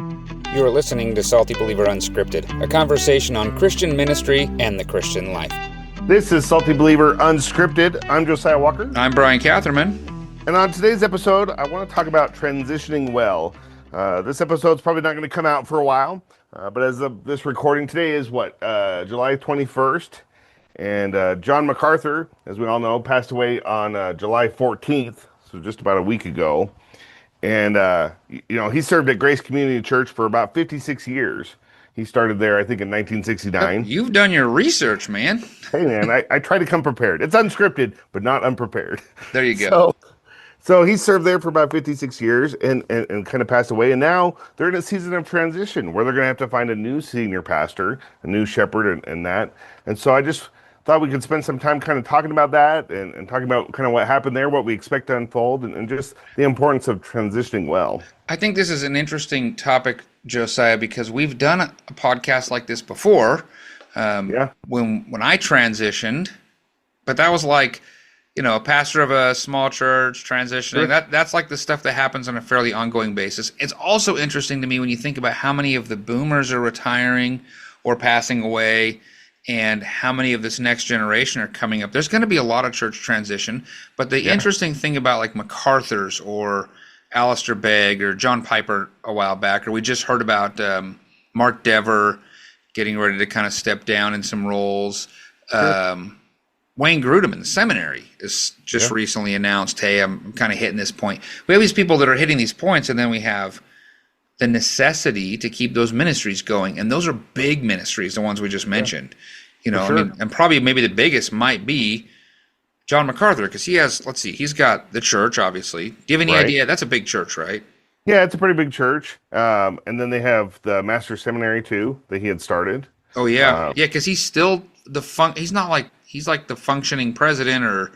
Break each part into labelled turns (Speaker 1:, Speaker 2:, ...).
Speaker 1: You are listening to Salty Believer Unscripted, a conversation on Christian ministry and the Christian life.
Speaker 2: This is Salty Believer Unscripted. I'm Josiah Walker.
Speaker 3: I'm Brian Catherman.
Speaker 2: And on today's episode, I want to talk about transitioning well. This episode's probably not going to come out for a while, but as of this recording today is July 21st. And John MacArthur, as we all know, passed away on July 14th, so just about a week ago. And, he served at Grace Community Church for about 56 years. He started there, I think, in 1969.
Speaker 3: You've done your research, man.
Speaker 2: Hey, man, I try to come prepared. It's unscripted, but not unprepared.
Speaker 3: There you go.
Speaker 2: So he served there for about 56 years and kind of passed away. And now they're in a season of transition where they're going to have to find a new senior pastor, a new shepherd and that. And so I just thought we could spend some time kind of talking about that and talking about kind of what happened there, what we expect to unfold, and just the importance of transitioning well.
Speaker 3: I think this is an interesting topic, Josiah, because we've done a podcast like this before when I transitioned, but that was like, a pastor of a small church transitioning.
Speaker 2: Sure.
Speaker 3: That's like the stuff that happens on a fairly ongoing basis. It's also interesting to me when you think about how many of the boomers are retiring or passing away, and how many of this next generation are coming up. There's going to be a lot of church transition, but the interesting thing about like MacArthur's or Alistair Begg or John Piper a while back, or we just heard about Mark Dever getting ready to kind of step down in some roles. Wayne Grudem in the seminary is just recently announced, hey, I'm kind of hitting this point. We have these people that are hitting these points, and then we have the necessity to keep those ministries going. And those are big ministries, the ones we just mentioned. And probably maybe the biggest might be John MacArthur, because he has, he's got the church, obviously. Do you have any idea? That's a big church, right?
Speaker 2: Yeah, it's a pretty big church. And then they have the Master's Seminary, too, that he had started.
Speaker 3: Oh, yeah. Because he's still he's like the functioning president or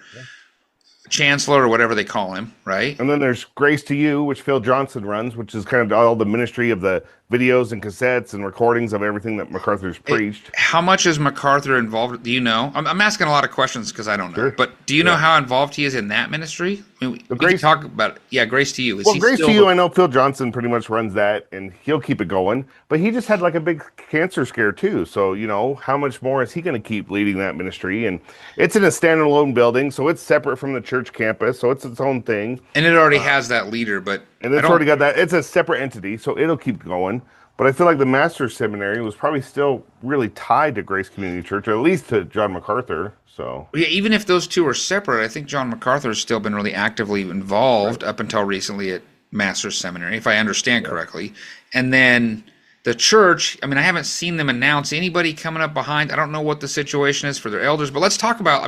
Speaker 3: chancellor or whatever they call him, right?
Speaker 2: And then there's Grace to You, which Phil Johnson runs, which is kind of all the ministry of the videos and cassettes and recordings of everything that MacArthur's preached.
Speaker 3: How much is MacArthur involved? Do you know? I'm asking a lot of questions because I don't know. Sure. But do you know how involved he is in that ministry? I mean, we can talk about it. Yeah, Grace to You.
Speaker 2: Grace to You, I know Phil Johnson pretty much runs that, and he'll keep it going. But he just had like a big cancer scare too. So, how much more is he going to keep leading that ministry? And it's in a standalone building, so it's separate from the church campus, so it's its own thing.
Speaker 3: And it already has that leader, but
Speaker 2: and it's already got that. It's a separate entity, so it'll keep going. But I feel like the Master's Seminary was probably still really tied to Grace Community Church, or at least to John MacArthur. So
Speaker 3: yeah, even if those two are separate, I think John MacArthur has still been really actively involved up until recently at Master's Seminary, if I understand correctly. And then the church, I haven't seen them announce anybody coming up behind. I don't know what the situation is for their elders, but let's talk about,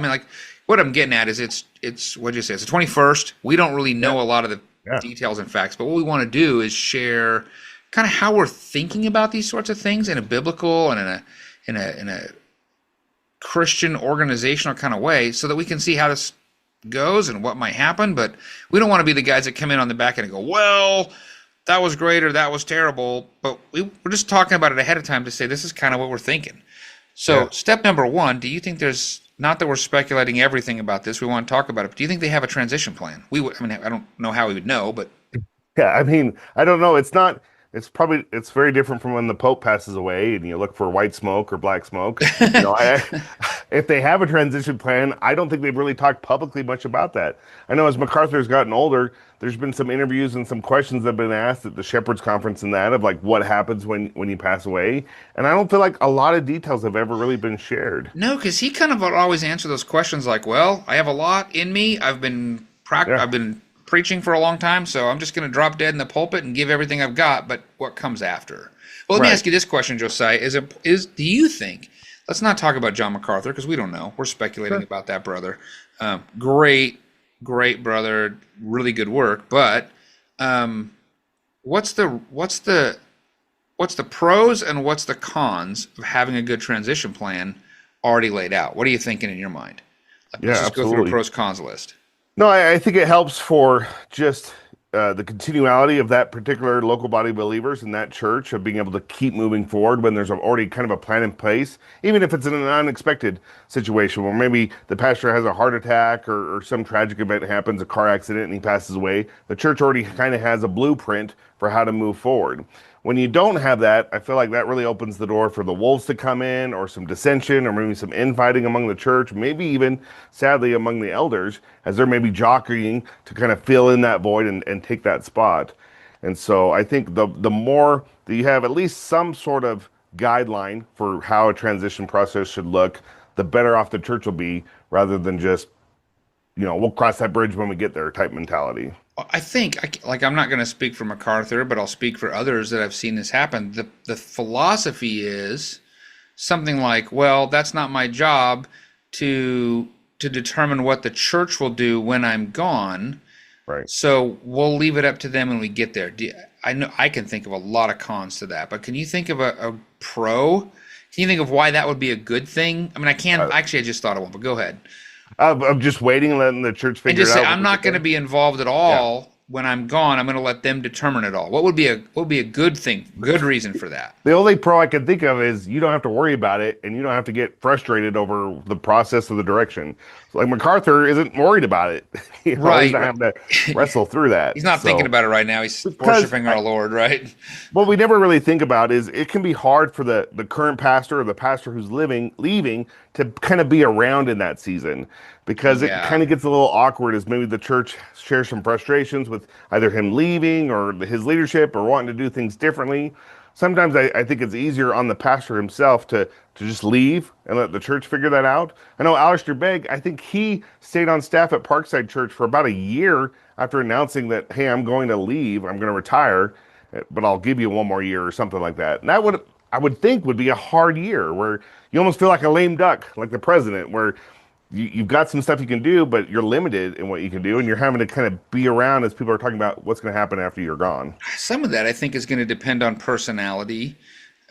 Speaker 3: what I'm getting at is it's what'd you say? It's the 21st. We don't really know a lot of the details and facts, but what we want to do is share kind of how we're thinking about these sorts of things in a biblical and in a Christian organizational kind of way, so that we can see how this goes and what might happen. But we don't want to be the guys that come in on the back end and go, well, that was great or that was terrible. But we're just talking about it ahead of time to say this is kind of what we're thinking. So step number one, do you think there's, not that we're speculating everything about this, we want to talk about it, but do you think they have a transition plan? I don't know how we would know, but
Speaker 2: I don't know. It's very different from when the Pope passes away and you look for white smoke or black smoke. If they have a transition plan, I don't think they've really talked publicly much about that. I know as MacArthur's gotten older, there's been some interviews and some questions that have been asked at the Shepherd's Conference and that of like what happens when you pass away. And I don't feel like a lot of details have ever really been shared.
Speaker 3: No, because he kind of would always answer those questions like, well, I have a lot in me. I've been preaching for a long time, so I'm just going to drop dead in the pulpit and give everything I've got, but what comes after? Well, let me ask you this question, Josiah. Do you think, let's not talk about John MacArthur because we don't know. We're speculating about that brother. Great brother, really good work, but what's the pros and what's the cons of having a good transition plan already laid out? What are you thinking in your mind? Let's just go through a pros cons list.
Speaker 2: No, I think it helps for just the continuality of that particular local body of believers in that church, of being able to keep moving forward when there's already kind of a plan in place, even if it's in an unexpected situation where maybe the pastor has a heart attack or some tragic event happens, a car accident, and he passes away. The church already kind of has a blueprint for how to move forward. when you don't have that, I feel like that really opens the door for the wolves to come in, or some dissension, or maybe some infighting among the church, maybe even, sadly, among the elders, as they're maybe jockeying to kind of fill in that void and take that spot. And so I think the more that you have at least some sort of guideline for how a transition process should look, the better off the church will be, rather than just, we'll cross that bridge when we get there type mentality.
Speaker 3: I think, like, I'm not going to speak for MacArthur, but I'll speak for others that I've seen this happen. The philosophy is something like, well, that's not my job to determine what the church will do when I'm gone.
Speaker 2: Right.
Speaker 3: So we'll leave it up to them when we get there. I know I can think of a lot of cons to that, but can you think of a pro? Can you think of why that would be a good thing? I mean, I can't. Actually, I just thought of one, but go ahead.
Speaker 2: I'm just waiting and letting the church figure
Speaker 3: And just
Speaker 2: it
Speaker 3: say,
Speaker 2: out.
Speaker 3: I'm not going to be involved at all when I'm gone. I'm going to let them determine it all. What would be a good thing, good reason for that?
Speaker 2: The only pro I can think of is you don't have to worry about it, and you don't have to get frustrated over the process of the direction. So, like, MacArthur isn't worried about it.
Speaker 3: Right.
Speaker 2: He's not having to wrestle through that.
Speaker 3: He's not thinking about it right now. He's worshiping our Lord, right?
Speaker 2: What we never really think about is it can be hard for the current pastor or the pastor who's leaving to kind of be around in that season, because it kind of gets a little awkward as maybe the church shares some frustrations with either him leaving or his leadership or wanting to do things differently. Sometimes I think it's easier on the pastor himself to just leave and let the church figure that out. I know Alistair Begg, I think he stayed on staff at Parkside Church for about a year after announcing that, hey, I'm going to leave, I'm going to retire, but I'll give you one more year or something like that. And that I would think would be a hard year where you almost feel like a lame duck, like the president, where you've got some stuff you can do, but you're limited in what you can do, and you're having to kind of be around as people are talking about what's going to happen after you're gone.
Speaker 3: Some of that, I think, is going to depend on personality.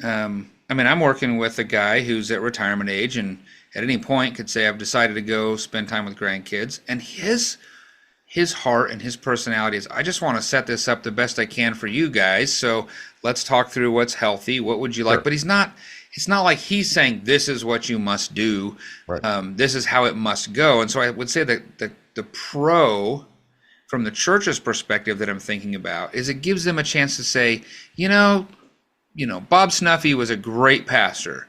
Speaker 3: I mean, I'm working with a guy who's at retirement age, and at any point could say, I've decided to go spend time with grandkids. And his heart and his personality is, I just want to set this up the best I can for you guys. So let's talk through what's healthy. What would you like? But it's not like he's saying, this is what you must do.
Speaker 2: Right.
Speaker 3: This is how it must go. And so I would say that the pro from the church's perspective that I'm thinking about is it gives them a chance to say, Bob Snuffy was a great pastor,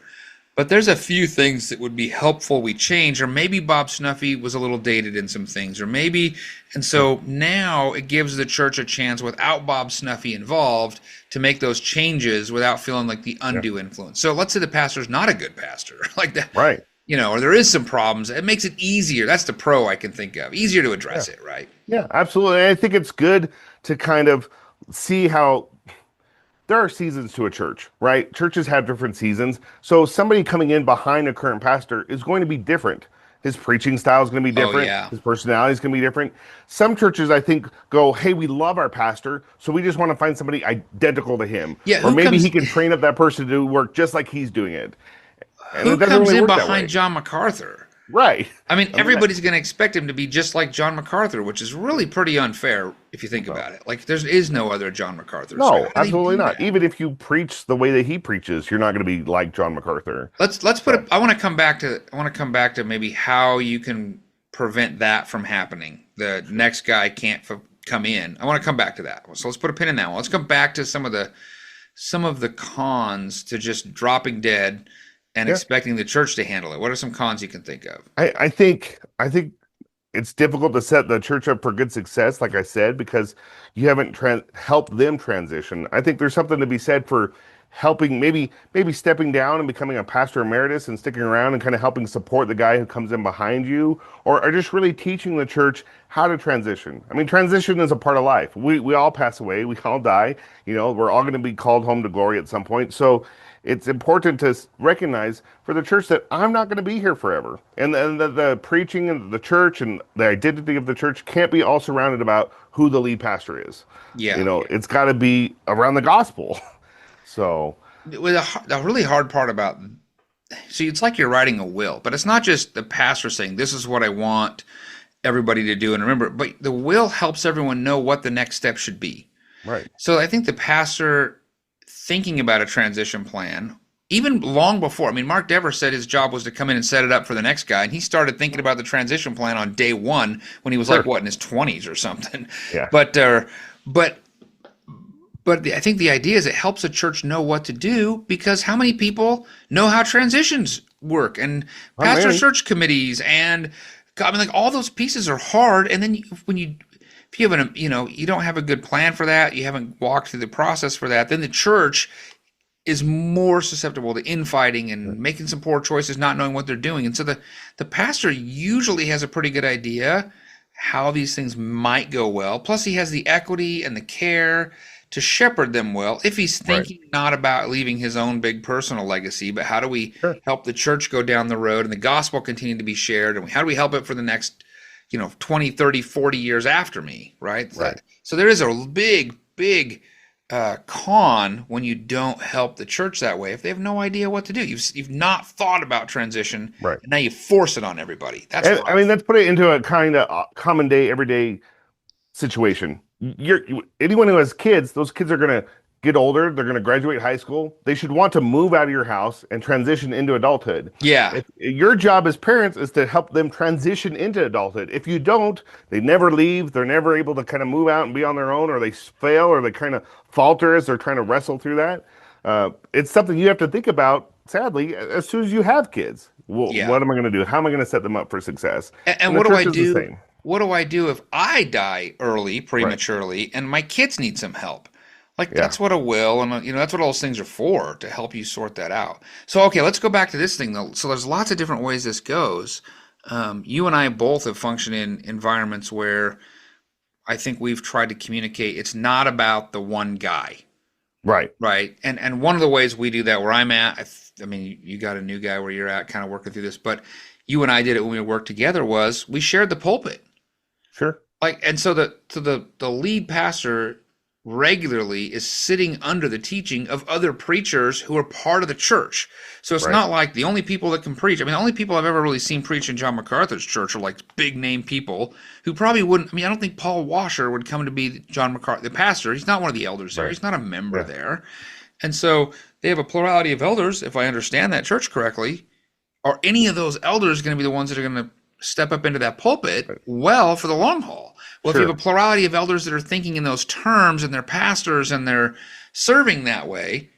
Speaker 3: but there's a few things that would be helpful we change, or maybe Bob Snuffy was a little dated in some things, or maybe, and so now it gives the church a chance without Bob Snuffy involved to make those changes without feeling like the undue influence. So let's say the pastor's not a good pastor, like that,
Speaker 2: right?
Speaker 3: Or there is some problems. It makes it easier. That's the pro I can think of. Easier to address it, right?
Speaker 2: Yeah, absolutely. And I think it's good to kind of see how there are seasons to a church, right? Churches have different seasons. So somebody coming in behind a current pastor is going to be different. His preaching style is going to be different. His personality is going to be different. Some churches, I think, go, hey, we love our pastor, so we just want to find somebody identical to him.
Speaker 3: Yeah,
Speaker 2: or maybe he can train up that person to do work just like he's doing it. And
Speaker 3: who
Speaker 2: it doesn't
Speaker 3: comes
Speaker 2: really
Speaker 3: in
Speaker 2: work that way.
Speaker 3: behind John MacArthur?
Speaker 2: Right.
Speaker 3: I mean, everybody's going to expect him to be just like John MacArthur, which is really pretty unfair if you think about it. Like, there is no other John MacArthur.
Speaker 2: No, absolutely not. Even if you preach the way that he preaches, you're not going to be like John MacArthur.
Speaker 3: Let's put it. I want to come back to maybe how you can prevent that from happening. The next guy can't come in. I want to come back to that. So let's put a pin in that one. Let's come back to some of the cons to just dropping dead and expecting the church to handle it. What are some cons you can think of?
Speaker 2: I think it's difficult to set the church up for good success, like I said, because you haven't helped them transition. I think there's something to be said for helping, maybe stepping down and becoming a pastor emeritus and sticking around and kind of helping support the guy who comes in behind you, or just really teaching the church how to transition. I mean, transition is a part of life. We all pass away. We all die. We're all going to be called home to glory at some point. So it's important to recognize for the church that I'm not going to be here forever. And the preaching and the church and the identity of the church can't be all surrounded about who the lead pastor is.
Speaker 3: Yeah.
Speaker 2: It's got to be around the gospel. So
Speaker 3: the really hard part about, see, it's like you're writing a will, but it's not just the pastor saying, this is what I want everybody to do and remember, but the will helps everyone know what the next step should be.
Speaker 2: Right.
Speaker 3: So I think the pastor thinking about a transition plan, even long before, I mean, Mark Dever said his job was to come in and set it up for the next guy, and he started thinking about the transition plan on day one when he was in his 20s or something.
Speaker 2: Yeah.
Speaker 3: But But I think the idea is it helps a church know what to do, because how many people know how transitions work, and pastor search committees, and I mean, like, all those pieces are hard. And then if you have you don't have a good plan for that, you haven't walked through the process for that, then the church is more susceptible to infighting and making some poor choices, not knowing what they're doing. And so the pastor usually has a pretty good idea how these things might go well. Plus, he has the equity and the care to shepherd them well, if he's thinking not about leaving his own big personal legacy, but how do we help the church go down the road and the gospel continue to be shared, and how do we help it for the next 20, 30, 40 years after me, right? So there is a big con when you don't help the church that way, if they have no idea what to do. You've not thought about transition, and now you force it on everybody. I
Speaker 2: mean, let's put it into a kind of common day, everyday situation. Anyone who has kids, those kids are going to get older. They're going to graduate high school. They should want to move out of your house and transition into adulthood.
Speaker 3: Yeah.
Speaker 2: Your job as parents is to help them transition into adulthood. If you don't, they never leave. They're never able to kind of move out and be on their own, or they fail, or they kind of falter as they're trying to wrestle through that. It's something you have to think about, sadly, as soon as you have kids. What am I going to do? How am I going to set them up for success?
Speaker 3: And what do I do? What do I do if I die early, prematurely, and my kids need some help? That's what a will, and that's what all those things are for, to help you sort that out. So, okay, let's go back to this thing, though. So there's lots of different ways this goes. You and I both have functioned in environments where I think we've tried to communicate it's not about the one guy. Right. And one of the ways we do that where I'm at, I mean, you got a new guy where you're at kind of working through this, but you and I did it when we worked together, was we shared the pulpit.
Speaker 2: Sure.
Speaker 3: And so the lead pastor regularly is sitting under the teaching of other preachers who are part of the church. So it's not like the only people that can preach. I mean, the only people I've ever really seen preach in John MacArthur's church are like big name people who probably wouldn't. I mean, I don't think Paul Washer would come to be John MacArthur, the pastor. He's not one of the elders there. He's not a member there. And so they have a plurality of elders, if I understand that church correctly. Are any of those elders going to be the ones that are going to step up into that pulpit for the long haul? Well, if you have a plurality of elders that are thinking in those terms, and they're pastors and they're serving that way,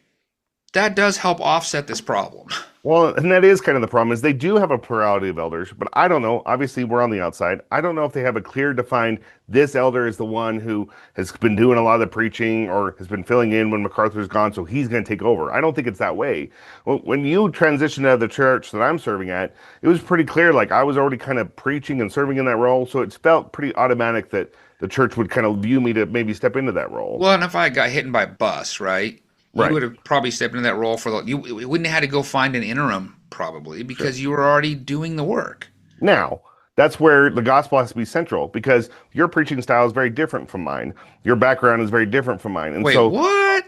Speaker 3: that does help offset this problem.
Speaker 2: Well, and that is kind of the problem, is they do have a plurality of elders, but I don't know. Obviously, we're on the outside. I don't know if they have a clear defined, this elder is the one who has been doing a lot of the preaching or has been filling in when MacArthur's gone, so he's going to take over. I don't think it's that way. Well, when you transitioned out of the church that I'm serving at, it was pretty clear, like I was already kind of preaching and serving in that role, so it felt pretty automatic that the church would kind of view me to maybe step into that role.
Speaker 3: Well, and if I got hit by a bus, right? You would have probably stepped into that role you wouldn't have had to go find an interim, probably, because you were already doing the work.
Speaker 2: Now, that's where the gospel has to be central, because your preaching style is very different from mine. Your background is very different from mine. And
Speaker 3: Wait, what?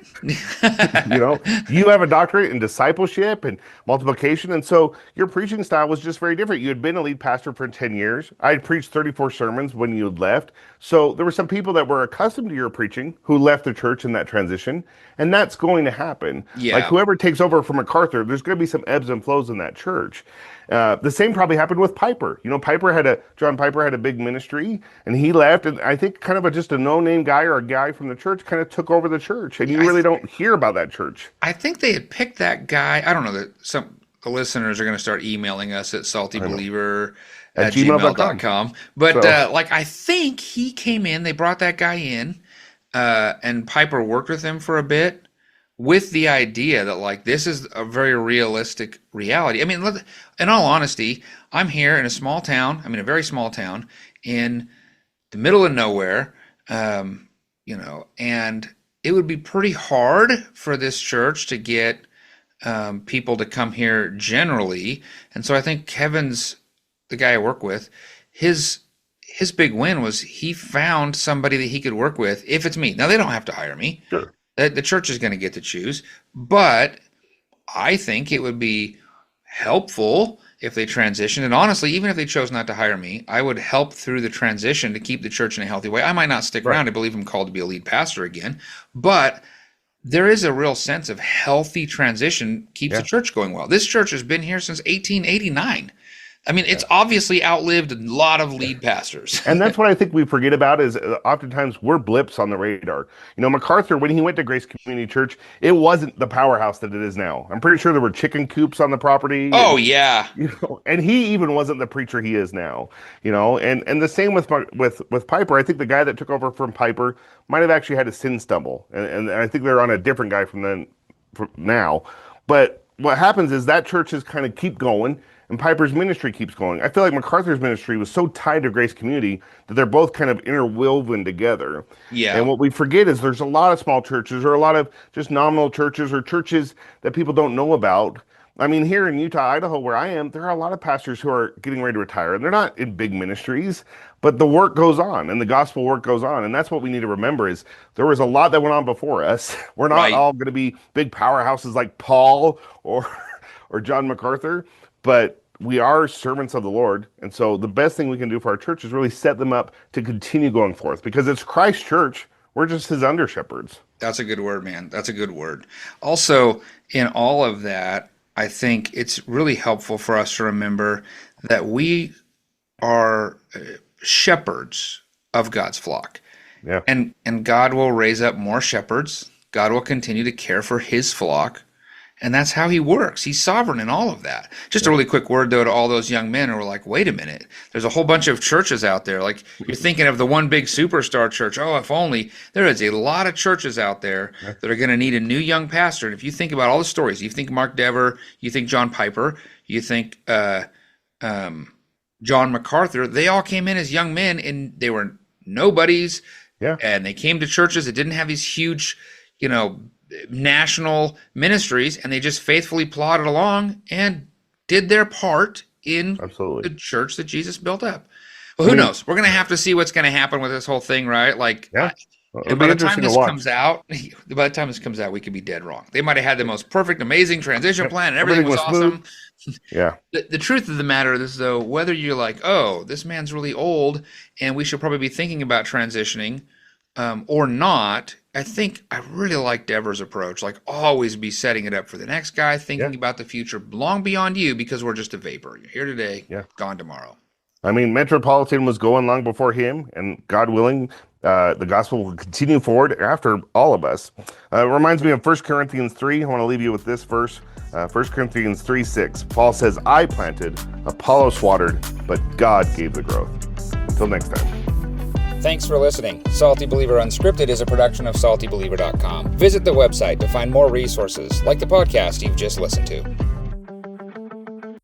Speaker 2: You have a doctorate in discipleship and multiplication, and so your preaching style was just very different. You had been a lead pastor for 10 years. I had preached 34 sermons when you had left. So there were some people that were accustomed to your preaching who left the church in that transition, and that's going to happen.
Speaker 3: Yeah.
Speaker 2: Like whoever takes over from MacArthur, there's going to be some ebbs and flows in that church. The same probably happened with Piper. John Piper had a big ministry, and he left, and I think kind of just a no-name guy or a guy from the church kind of took over the church, and you really don't hear about that church.
Speaker 3: I think they had picked that guy. I don't know, that the listeners are going to start emailing us at SaltyBeliever@gmail.com. But I think he came in, they brought that guy in, and Piper worked with him for a bit, with the idea that this is a very realistic reality. I mean, in all honesty, I'm here in a small town. I'm in a very small town in the middle of nowhere, and it would be pretty hard for this church to get people to come here generally. And so I think Kevin's, the guy I work with, his big win was he found somebody that he could work with. If it's me, now they don't have to hire me.
Speaker 2: Sure.
Speaker 3: The church is going to get to choose, but I think it would be helpful if they transitioned. And honestly, even if they chose not to hire me, I would help through the transition to keep the church in a healthy way. I might not stick around. I believe I'm called to be a lead pastor again, but there is a real sense of healthy transition keeps the church going well. This church has been here since 1889. I mean, it's obviously outlived a lot of lead pastors.
Speaker 2: And that's what I think we forget about is oftentimes we're blips on the radar. MacArthur, when he went to Grace Community Church, it wasn't the powerhouse that it is now. I'm pretty sure there were chicken coops on the property.
Speaker 3: Oh, yeah.
Speaker 2: And he even wasn't the preacher he is now. And the same with Piper. I think the guy that took over from Piper might have actually had a sin stumble, and I think they're on a different guy from now. But what happens is that churches kind of keep going. And Piper's ministry keeps going. I feel like MacArthur's ministry was so tied to Grace Community that they're both kind of interwoven together.
Speaker 3: Yeah.
Speaker 2: And what we forget is there's a lot of small churches or a lot of just nominal churches or churches that people don't know about. I mean, here in Utah, Idaho, where I am, there are a lot of pastors who are getting ready to retire. And they're not in big ministries, but the work goes on and the gospel work goes on. And that's what we need to remember is there was a lot that went on before us. We're not all going to be big powerhouses like Paul or John MacArthur, but we are servants of the Lord. And so the best thing we can do for our church is really set them up to continue going forth because it's Christ's church. We're just his under shepherds.
Speaker 3: That's a good word, man. That's a good word. Also, in all of that, I think it's really helpful for us to remember that we are shepherds of God's flock.
Speaker 2: Yeah.
Speaker 3: And God will raise up more shepherds. God will continue to care for his flock. And that's how he works. He's sovereign in all of that. Just a really quick word, though, to all those young men who are like, wait a minute, there's a whole bunch of churches out there. Like, you're thinking of the one big superstar church. Oh, if only. There is a lot of churches out there that are going to need a new young pastor. And if you think about all the stories, you think Mark Dever, you think John Piper, you think John MacArthur, they all came in as young men, and they were nobodies.
Speaker 2: Yeah.
Speaker 3: And they came to churches that didn't have these huge, national ministries, and they just faithfully plodded along and did their part in the church that Jesus built up. Well, who knows? We're going to have to see what's going to happen with this whole thing, right? Like, by the time this comes out, we could be dead wrong. They might have had the most perfect, amazing transition plan, and everything was awesome.
Speaker 2: Yeah.
Speaker 3: The truth of the matter is, though, whether you're like, oh, this man's really old, and we should probably be thinking about transitioning, or not, I think I really like Dever's approach. Like, always be setting it up for the next guy, thinking about the future long beyond you, because we're just a vapor. You're here today, gone tomorrow.
Speaker 2: I mean, Metropolitan was going long before him, and God willing, the gospel will continue forward after all of us. It reminds me of 1 Corinthians 3. I want to leave you with this verse. 1 Corinthians 3:6. Paul says, I planted, Apollos watered, but God gave the growth. Until next time.
Speaker 1: Thanks for listening. Salty Believer Unscripted is a production of SaltyBeliever.com. Visit the website to find more resources like the podcast you've just listened to.